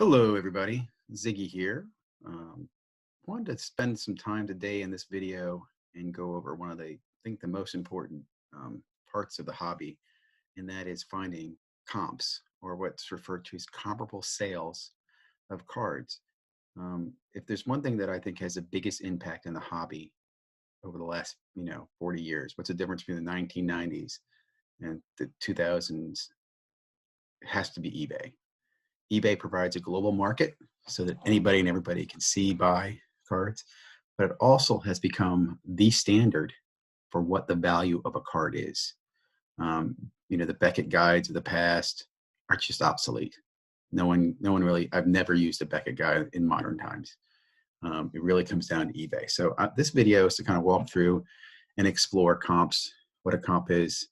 Hello, everybody. Ziggy here. Wanted to spend some time today in this video and go over one of the, I think, the most important parts of the hobby, and that is finding comps, or what's referred to as comparable sales of cards. If there's one thing that I think has the biggest impact in the hobby over the last, 40 years, what's the difference between the 1990s and the 2000s? It has to be eBay. eBay provides a global market so that anybody and everybody can see, buy cards, but it also has become the standard for what the value of a card is. The Beckett guides of the past are just obsolete. No one really, I've never used a Beckett guide in modern times. It really comes down to eBay. So this video is to kind of walk through and explore comps, what a comp is.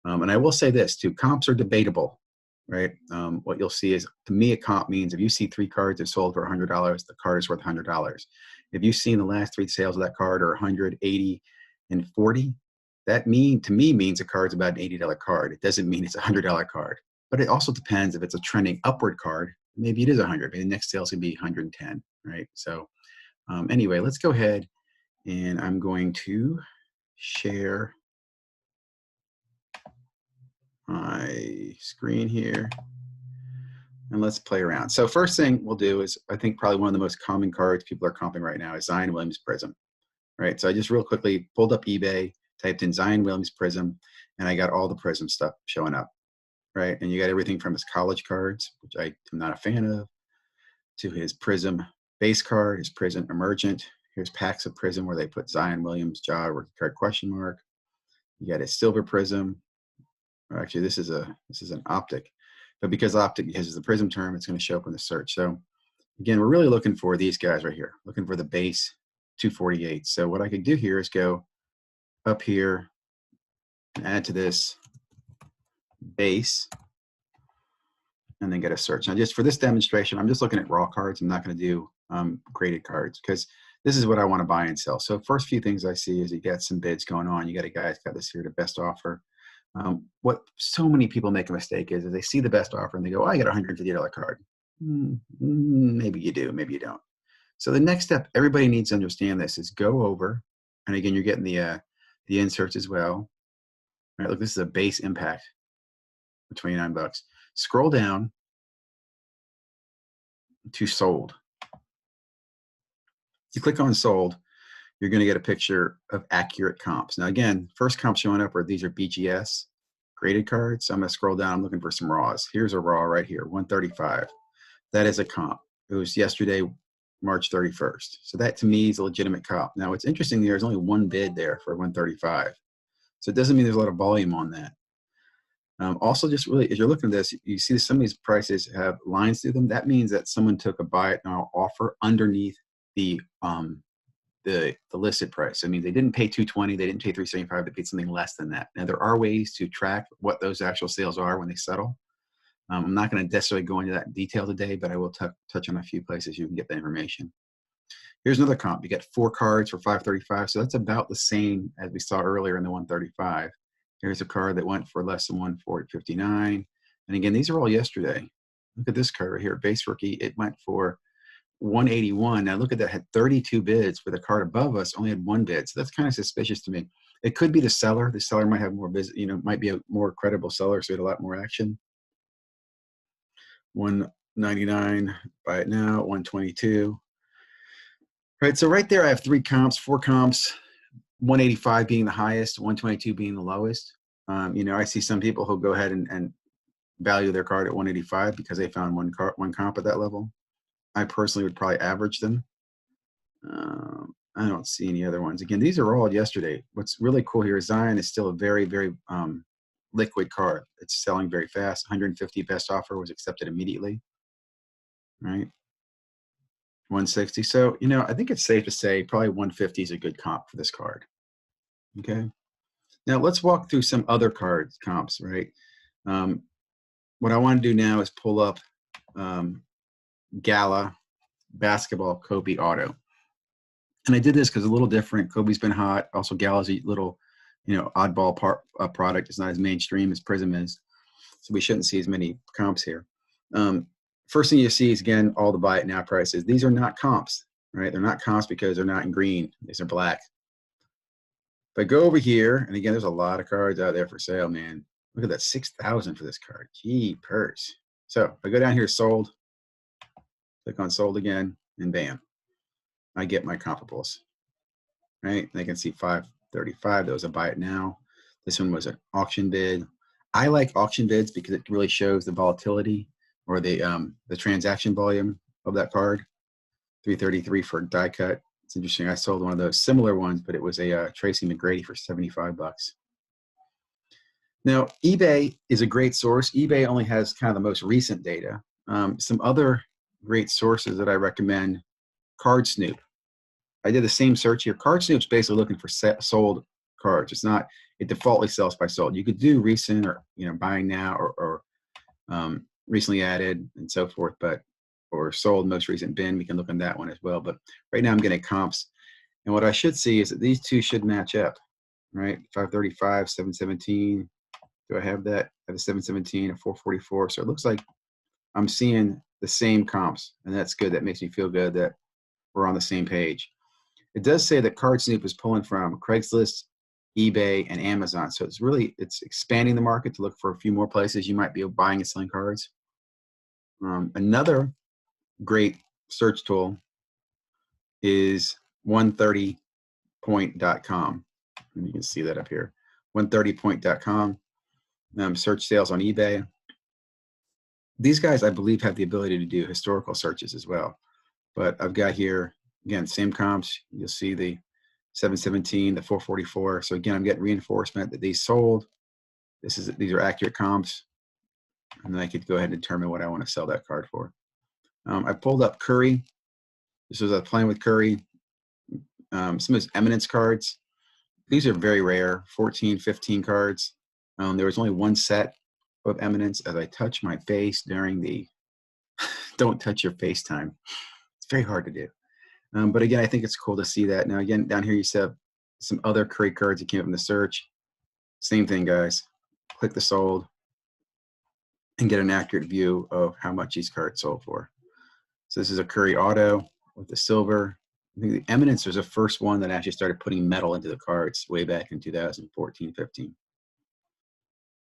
And I will say this too, comps are debatable. Right. What you'll see is, to me, a comp means if you see 3 cards that sold for $100, the card is worth $100. If you've seen the last 3 sales of that card are 100, 80, and 40, that to me means a card's about an $80 card. It doesn't mean it's a $100 card. But it also depends if it's a trending upward card. Maybe it is 100. Maybe the next sales can be 110. Right. So anyway, let's go ahead and I'm going to share my screen here and let's play around. So first thing we'll do is, I think probably one of the most common cards people are comping right now is Zion Williams Prism, right? So I just real quickly pulled up eBay, typed in Zion Williams Prism, and I got all the Prism stuff showing up, right? And you got everything from his college cards, which I am not a fan of, to his Prism base card, his Prism Emergent. Here's packs of Prism where they put Zion Williams, jaw, rookie card question mark. You got his Silver Prism. Actually, this is an optic, but because optic has the Prism term, it's going to show up in the search. So again, we're really looking for these guys right here, looking for the base 248. So what I could do here is go up here and add to this base and then get a search. Now, just for this demonstration, I'm just looking at raw cards. I'm not going to do graded cards because this is what I want to buy and sell. So first few things I see is you got some bids going on. You got a guy that's got this here, the best offer. What so many people make a mistake is they see the best offer and they go, oh, I got a $150 card. Maybe you do, maybe you don't. So the next step, everybody needs to understand this, is go over, and again, you're getting the inserts as well. Right, look, this is a base impact for $29. Scroll down to sold. You click on sold, you're going to get a picture of accurate comps. Now, again, first comp showing up are these are BGS graded cards. So I'm going to scroll down. I'm looking for some raws. Here's a raw right here, 135. That is a comp. It was yesterday, March 31st. So that to me is a legitimate comp. Now, what's interesting, there's only one bid there for 135. So it doesn't mean there's a lot of volume on that. Also, just really, as you're looking at this, you see some of these prices have lines through them. That means that someone took a buy it now offer underneath the listed price. I mean, they didn't pay $220, they didn't pay $375, they paid something less than that. Now, there are ways to track what those actual sales are when they settle. I'm not going to necessarily go into that detail today, but I will touch on a few places you can get the information. Here's another comp. You get 4 cards for $535, so that's about the same as we saw earlier in the 135. Here's a card that went for less than $140.59. And again, these are all yesterday. Look at this card right here, base rookie. It went for 181. Now look at that, had 32 bids, for the card above us only had 1 bid. So that's kind of suspicious to me. It could be the seller. The seller might have more bids, might be a more credible seller, so it had a lot more action. 199, buy it now, 122. Right, so right there I have 3 comps, 4 comps, 185 being the highest, 122 being the lowest. I see some people who go ahead and value their card at 185 because they found one comp at that level. I personally would probably average them. I don't see any other ones. Again, these are all yesterday. What's really cool here is Zion is still a very, very liquid card. It's selling very fast. 150 best offer was accepted immediately. Right? 160. So, I think it's safe to say probably 150 is a good comp for this card. Okay. Now let's walk through some other comps, right? What I want to do now is pull up Gala basketball Kobe auto. And I did this because it's a little different. Kobe's been hot. Also, Gala's a little, oddball product. It's not as mainstream as Prism is. So we shouldn't see as many comps here. first thing you see is, again, all the buy it now prices. These are not comps, right? They're not comps because they're not in green. These are black. If I go over here, and again, there's a lot of cards out there for sale, man. Look at that, 6,000 for this card. Gee, purse. So if I go down here, sold, click on sold again, and bam, I get my comparables, right? And I can see 535. That was a buy it now. This one was an auction bid. I like auction bids because it really shows the volatility or the transaction volume of that card. 333 for a die cut. It's interesting. I sold one of those similar ones, but it was a Tracy McGrady for 75 bucks. Now, eBay is a great source. eBay only has kind of the most recent data. Some other great sources that I recommend, Card Snoop. I did the same search here. Card Snoop's basically looking for sold cards. It's not, it defaultly sells by sold. You could do recent or, you know, buying now or recently added and so forth, but or sold most recent bin. We can look on that one as well. But right now I'm getting comps. And what I should see is that these two should match up, right? 535, 717. Do I have that? I have a 717, a 444. So it looks like I'm seeing the same comps, and that's good. That makes me feel good that we're on the same page. It does say that Card Snoop is pulling from Craigslist, eBay, and Amazon. So it's really, it's expanding the market to look for a few more places you might be buying and selling cards. Another great search tool is 130point.com. And you can see that up here. 130point.com. Search sales on eBay. These guys, I believe, have the ability to do historical searches as well. But I've got here, again, same comps. You'll see the 717, the 444. So again, I'm getting reinforcement that these sold. These are accurate comps. And then I could go ahead and determine what I want to sell that card for. I pulled up Curry. This was playing with Curry. Some of his Eminence cards. These are very rare, 14, 15 cards. There was only one set of Eminence. As I touch my face during the don't touch your face time. It's very hard to do. But again, I think it's cool to see that. Now, again, down here you have some other Curry cards that came up in the search. Same thing, guys. Click the sold and get an accurate view of how much these cards sold for. So this is a Curry auto with the silver. I think the Eminence was the first one that actually started putting metal into the cards way back in 2014, 15.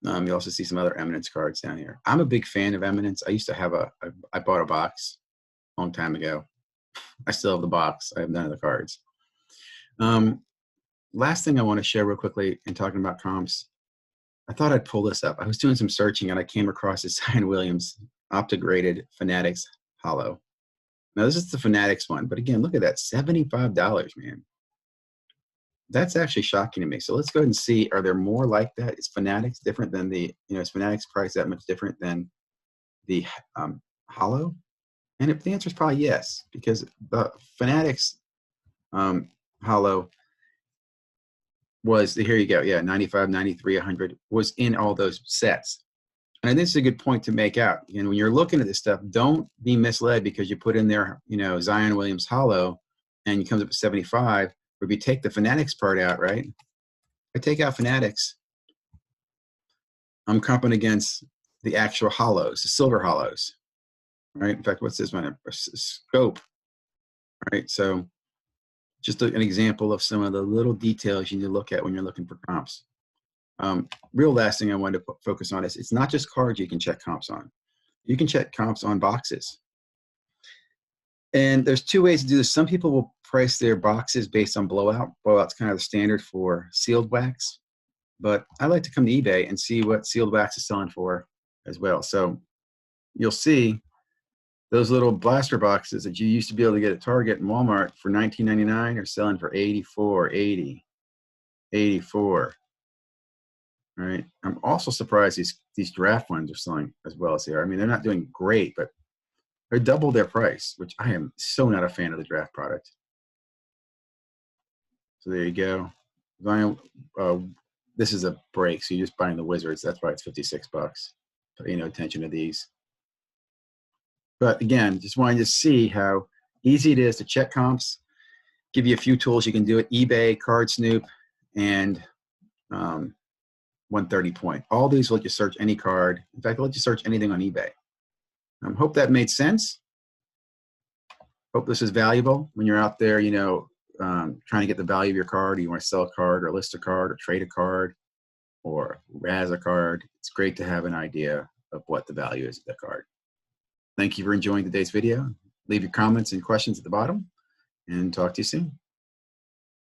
You also see some other Eminence cards down here. I'm a big fan of Eminence. I used to have I bought a box a long time ago. I still have the box. I have none of the cards. Last thing I want to share real quickly in talking about comps, I thought I'd pull this up. I was doing some searching and I came across this Zion Williams Optograded Fanatics Hollow. Now this is the Fanatics one, but again, look at that, $75, man. That's actually shocking to me. So let's go ahead and see, are there more like that? Is Fanatics different than the, is Fanatics price that much different than the Hollow? And the answer is probably yes, because the Fanatics Hollow was, here you go, yeah, 95, 93, 100, was in all those sets. And I think this is a good point to make out. And when you're looking at this stuff, don't be misled because you put in there, Zion Williams Hollow, and it comes up at 75. Or if you take the Fanatics part out, right? If I take out Fanatics, I'm comping against the actual hollows, the silver hollows, right? In fact, what's this one? A scope, right? So just an example of some of the little details you need to look at when you're looking for comps. Real last thing I wanted to focus on is it's not just cards you can check comps on. You can check comps on boxes. And there's two ways to do this. Some people will price their boxes based on blowout. Blowout's kind of the standard for sealed wax. But I like to come to eBay and see what sealed wax is selling for as well. So you'll see those little blaster boxes that you used to be able to get at Target and Walmart for $19.99 are selling for $84, $80, $84. All right. I'm also surprised these draft ones are selling as well as they are. I mean, they're not doing great, but they're double their price, which I am so not a fan of the draft product. So there you go. This is a break, so you're just buying the Wizards. That's why it's 56 bucks. Pay no attention to these. But again, just wanted to see how easy it is to check comps. Give you a few tools you can do it: eBay, Card Snoop, and 130 point. All these will let you search any card. In fact, they'll let you search anything on eBay. Hope that made sense. Hope this is valuable when you're out there, trying to get the value of your card. You want to sell a card or list a card or trade a card or razz a card. It's great to have an idea of what the value is of the card. Thank you for enjoying today's video. Leave your comments and questions at the bottom, and talk to you soon.